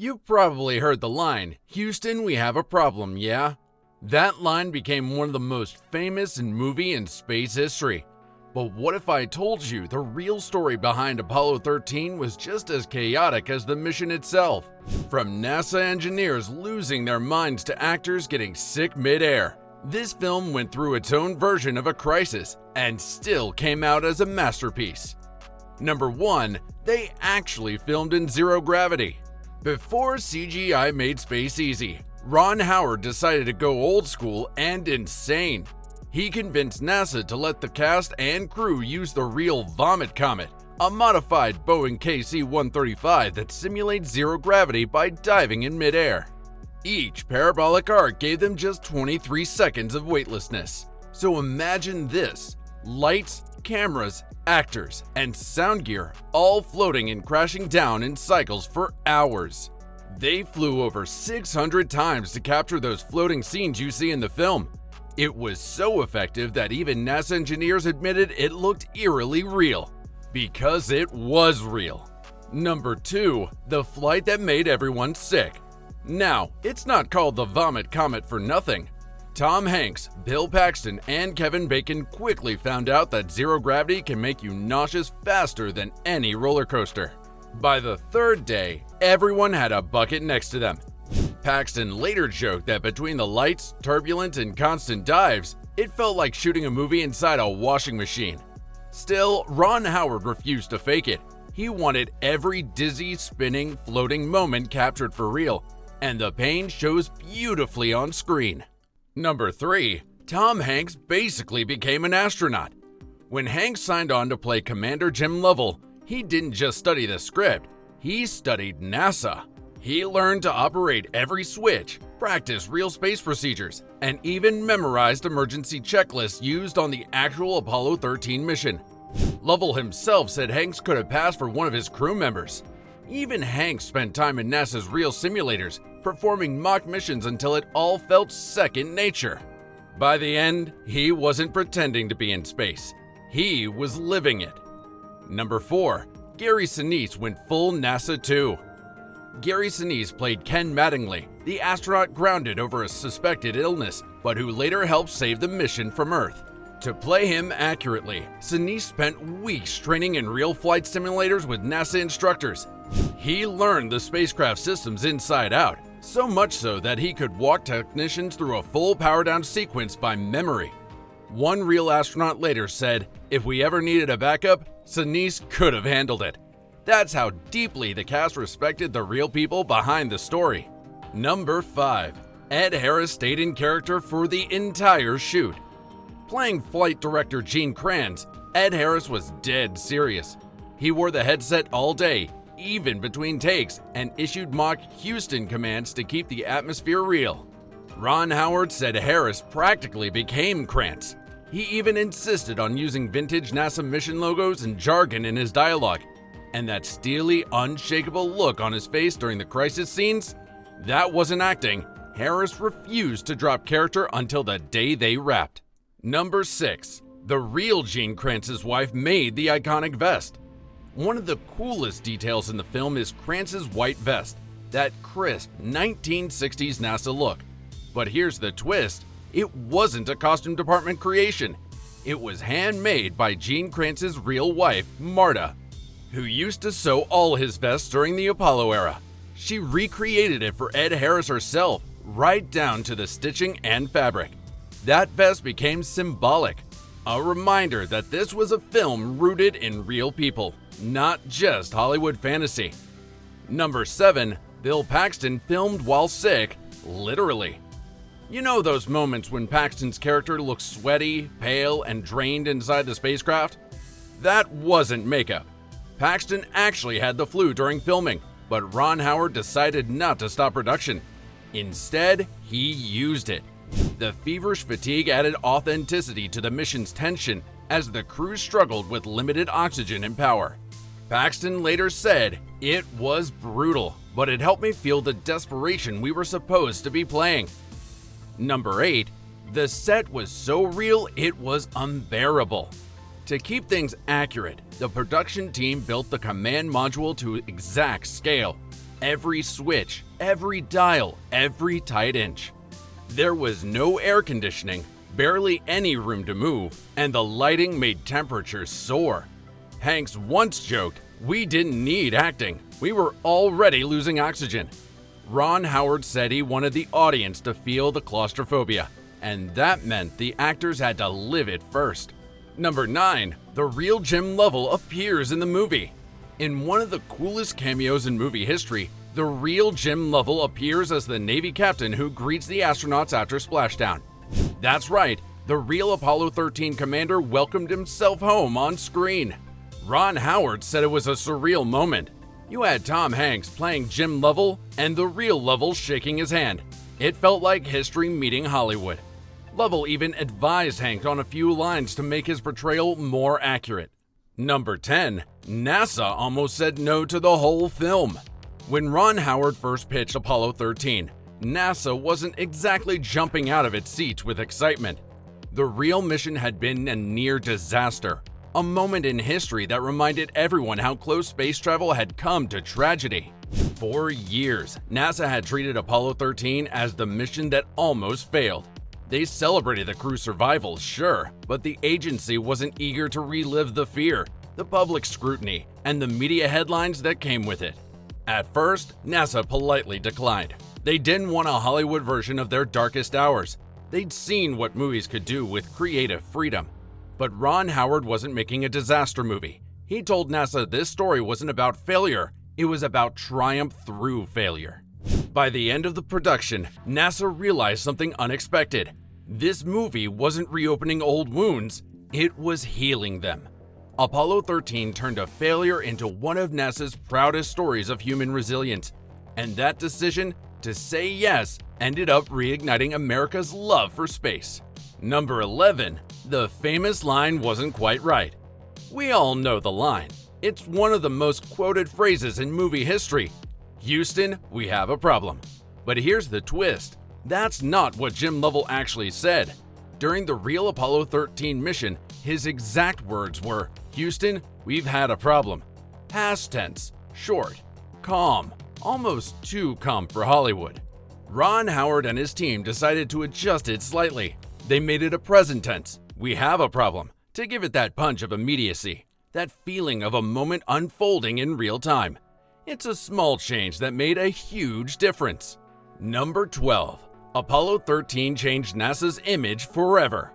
You've probably heard the line, "Houston, we have a problem, yeah?" That line became one of the most famous in movie and space history. But what if I told you the real story behind Apollo 13 was just as chaotic as the mission itself? From NASA engineers losing their minds to actors getting sick mid-air, this film went through its own version of a crisis and still came out as a masterpiece. Number 1. They actually filmed in zero gravity. Before CGI made space easy, Ron Howard decided to go old school and insane. He convinced NASA to let the cast and crew use the real Vomit Comet, a modified Boeing KC-135 that simulates zero gravity by diving in midair. Each parabolic arc gave them just 23 seconds of weightlessness. So imagine this: lights, cameras, actors, and sound gear all floating and crashing down in cycles for hours. They flew over 600 times to capture those floating scenes you see in the film. It was so effective that even NASA engineers admitted it looked eerily real. Because it was real. Number 2. The flight that made everyone sick. Now, it's not called the Vomit Comet for nothing. Tom Hanks, Bill Paxton, and Kevin Bacon quickly found out that zero gravity can make you nauseous faster than any roller coaster. By the third day, everyone had a bucket next to them. Paxton later joked that between the lights, turbulence, and constant dives, it felt like shooting a movie inside a washing machine. Still, Ron Howard refused to fake it. He wanted every dizzy, spinning, floating moment captured for real, and the pain shows beautifully on screen. Number 3. Tom Hanks basically became an astronaut. When Hanks signed on to play Commander Jim Lovell, he didn't just study the script, he studied NASA. He learned to operate every switch, practice real space procedures, and even memorized emergency checklists used on the actual Apollo 13 mission. Lovell himself said Hanks could have passed for one of his crew members. Even Hanks spent time in NASA's real simulators, performing mock missions until it all felt second nature. By the end, he wasn't pretending to be in space. He was living it. Number 4. Gary Sinise went full NASA too. Gary Sinise played Ken Mattingly, the astronaut grounded over a suspected illness, but who later helped save the mission from Earth. To play him accurately, Sinise spent weeks training in real flight simulators with NASA instructors. He learned the spacecraft systems inside out, so much so that he could walk technicians through a full power-down sequence by memory. One real astronaut later said, "If we ever needed a backup, Sinise could have handled it." That's how deeply the cast respected the real people behind the story. Number 5. Ed Harris stayed in character for the entire shoot. Playing flight director Gene Kranz, Ed Harris was dead serious. He wore the headset all day, even between takes, and issued mock Houston commands to keep the atmosphere real. Ron Howard said Harris practically became Kranz. He even insisted on using vintage NASA mission logos and jargon in his dialogue. And that steely, unshakable look on his face during the crisis scenes? That wasn't acting. Harris refused to drop character until the day they wrapped. Number 6. The real Gene Kranz's wife made the iconic vest. One of the coolest details in the film is Kranz's white vest, that crisp 1960s NASA look. But here's the twist: it wasn't a costume department creation. It was handmade by Gene Kranz's real wife, Marta, who used to sew all his vests during the Apollo era. She recreated it for Ed Harris herself, right down to the stitching and fabric. That vest became symbolic, a reminder that this was a film rooted in real people, not just Hollywood fantasy. Number 7. Bill Paxton filmed while sick, literally. You know those moments when Paxton's character looks sweaty, pale, and drained inside the spacecraft? That wasn't makeup. Paxton actually had the flu during filming, but Ron Howard decided not to stop production. Instead, he used it. The feverish fatigue added authenticity to the mission's tension as the crew struggled with limited oxygen and power. Paxton later said, "It was brutal, but it helped me feel the desperation we were supposed to be playing." Number 8. The set was so real it was unbearable. To keep things accurate, the production team built the command module to exact scale. Every switch, every dial, every tight inch. There was no air conditioning, barely any room to move, and the lighting made temperatures soar. Hanks once joked, "We didn't need acting, we were already losing oxygen." Ron Howard said he wanted the audience to feel the claustrophobia, and that meant the actors had to live it first. Number 9. The real Jim Lovell appears in the movie. In one of the coolest cameos in movie history, the real Jim Lovell appears as the Navy captain who greets the astronauts after splashdown. That's right, the real Apollo 13 commander welcomed himself home on screen. Ron Howard said it was a surreal moment. You had Tom Hanks playing Jim Lovell and the real Lovell shaking his hand. It felt like history meeting Hollywood. Lovell even advised Hanks on a few lines to make his portrayal more accurate. Number 10. NASA almost said no to the whole film. When Ron Howard first pitched Apollo 13, NASA wasn't exactly jumping out of its seats with excitement. The real mission had been a near disaster, a moment in history that reminded everyone how close space travel had come to tragedy. For years, NASA had treated Apollo 13 as the mission that almost failed. They celebrated the crew's survival, sure, but the agency wasn't eager to relive the fear, the public scrutiny, and the media headlines that came with it. At first, NASA politely declined. They didn't want a Hollywood version of their darkest hours. They'd seen what movies could do with creative freedom. But Ron Howard wasn't making a disaster movie. He told NASA this story wasn't about failure, it was about triumph through failure. By the end of the production, NASA realized something unexpected. This movie wasn't reopening old wounds, it was healing them. Apollo 13 turned a failure into one of NASA's proudest stories of human resilience, and that decision to say yes ended up reigniting America's love for space. Number 11. The famous line wasn't quite right. We all know the line. It's one of the most quoted phrases in movie history. Houston, we have a problem. But here's the twist. That's not what Jim Lovell actually said. During the real Apollo 13 mission, his exact words were, "Houston, we've had a problem." Past tense, short, calm, almost too calm for Hollywood. Ron Howard and his team decided to adjust it slightly. They made it a present tense, "We have a problem," to give it that punch of immediacy, that feeling of a moment unfolding in real time. It's a small change that made a huge difference. Number 12. Apollo 13 changed NASA's image forever.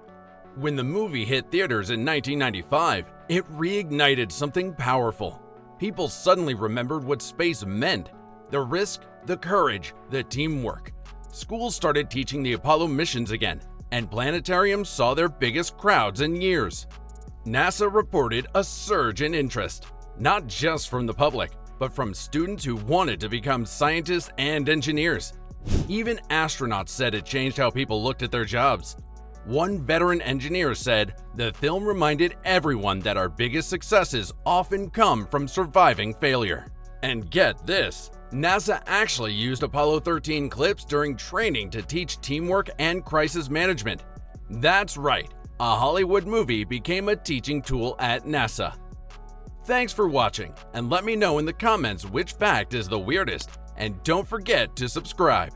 When the movie hit theaters in 1995, it reignited something powerful. People suddenly remembered what space meant: the risk, the courage, the teamwork. Schools started teaching the Apollo missions again, and planetariums saw their biggest crowds in years. NASA reported a surge in interest, not just from the public, but from students who wanted to become scientists and engineers. Even astronauts said it changed how people looked at their jobs. One veteran engineer said, "The film reminded everyone that our biggest successes often come from surviving failure." And get this, NASA actually used Apollo 13 clips during training to teach teamwork and crisis management. That's right, a Hollywood movie became a teaching tool at NASA. Thanks for watching, and let me know in the comments which fact is the weirdest. And don't forget to subscribe.